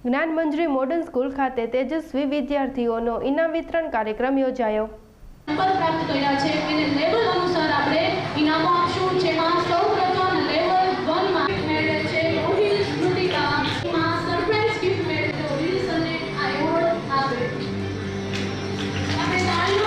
Gyanmanjari modern school ખાતે તેજસ્વી વિદ્યાર્થીઓનો ઇનામ વિતરણ કાર્યક્રમ યોજાયો। પ્રાપ્ત કર્યા છે એને લેવલ અનુસાર આપણે ઇનામો આપશું, જેમાં સૌપ્રથમ લેવલ 1 માં મેળવેલ છે રોહિલ સ્મૃતિકા, માં સરપ્રાઈઝ ગિફ્ટ મેળવેલ રોહિલ અને આ એવોર્ડ આપે આપણે તાળીઓ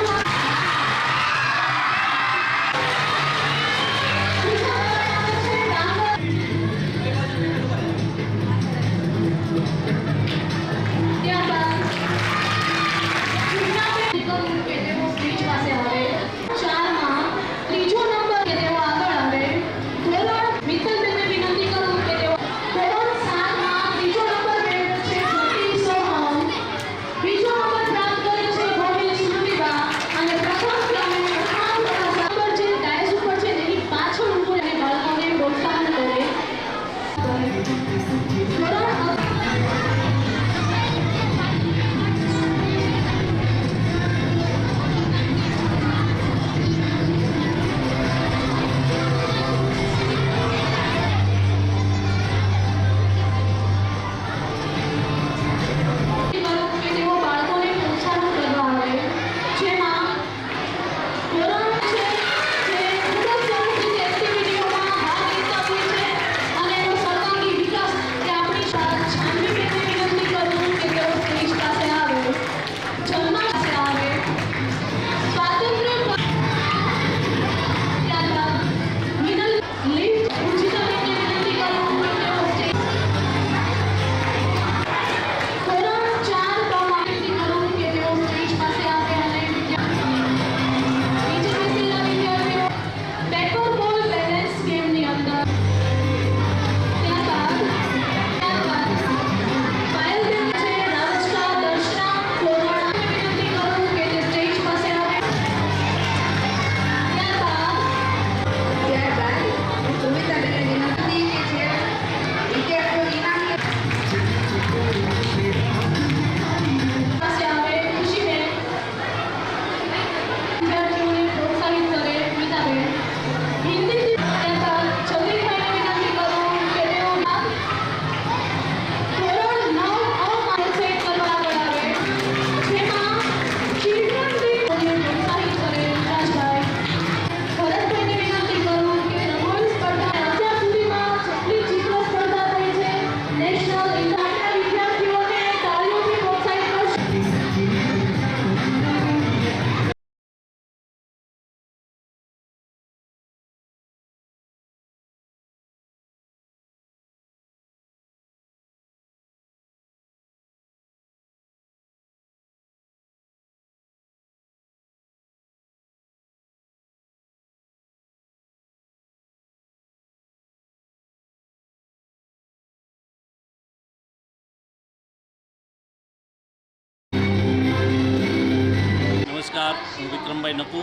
नमस्कार, हूँ Vikrambhai Naku,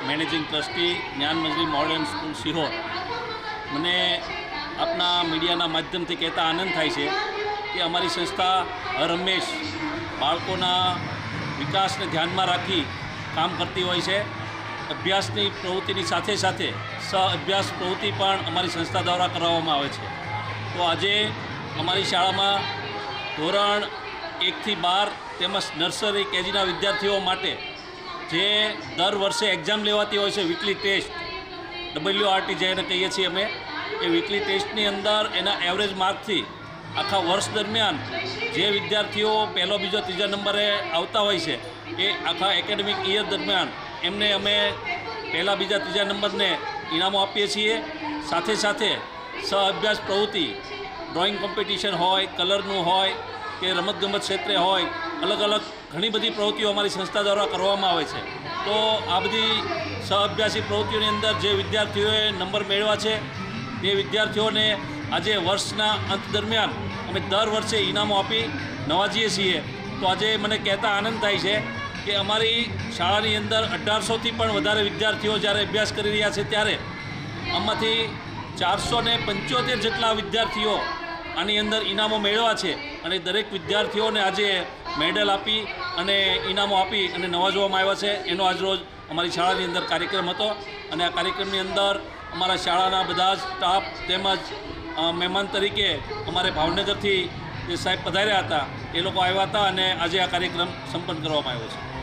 managing trustee Gyanmanjari modern school Sihor. मैंने अपना मीडिया माध्यम से कहता आनंद थाय छे कि अमारी संस्था हर हमेश बाळकोना विकास ने ध्यान में राखी काम करती होय छे। अभ्यासनी प्रवृत्तिनी साथे साथे अभ्यास प्रवृत्ति पण अमारी संस्था द्वारा करवामां आवे छे। तो आजे अमारी शाळामां धोरण 1 થી 12 તેમજ નર્સરી કેજીના વિદ્યાર્થીઓ માટે જે દર વર્ષે એક્ઝામ લેવાતી હોય છે, વીકલી ટેસ્ટ WRT જેને કહીએ છીએ અમે, એ વીકલી ટેસ્ટની અંદર એના એવરેજ માર્કથી આખા વર્ષ દરમિયાન જે વિદ્યાર્થીઓ પહેલો બીજો ત્રીજા નંબરે આવતા હોય છે એ આખા એકેડેમિક યર દરમિયાન એમને અમે પહેલા બીજા ત્રીજા નંબરને ઇનામો આપીએ છીએ। સાથે સાથે સહ અભ્યાસ પ્રવૃત્તિ, ડ્રોઈંગ કોમ્પિટિશન હોય, કલરનું હોય કે રમતગમત ક્ષેત્રે હોય, અલગ અલગ ઘણી બધી પ્રવૃત્તિઓ અમારી સંસ્થા દ્વારા કરવામાં આવે છે। તો આ બધી સહઅભ્યાસી પ્રવૃત્તિઓની અંદર જે વિદ્યાર્થીઓએ નંબર મેળવ્યા છે તે વિદ્યાર્થીઓને આજે વર્ષના અંત દરમિયાન અમે દર વર્ષે ઇનામો આપી નવાજીએ છીએ। તો આજે મને કહેતા આનંદ થાય છે કે અમારી શાળાની અંદર 1800થી પણ વધારે વિદ્યાર્થીઓ જ્યારે અભ્યાસ કરી રહ્યા છે ત્યારે આમાંથી 475 જેટલા વિદ્યાર્થીઓ આની અંદર ઇનામો મેળવ્યા છે અને દરેક વિદ્યાર્થીઓને આજે મેડલ આપી અને ઇનામો આપી અને નવાજવામાં આવ્યા છે। એનો આજરોજ અમારી શાળાની અંદર કાર્યક્રમ હતો અને આ કાર્યક્રમની અંદર અમારા શાળાના બધા જ સ્ટાફ તેમજ મહેમાન તરીકે અમારે ભાવનગરથી જે સાહેબ પધાર્યા હતા એ લોકો આવ્યા હતા અને આજે આ કાર્યક્રમ સંપન્ન કરવામાં આવ્યો છે.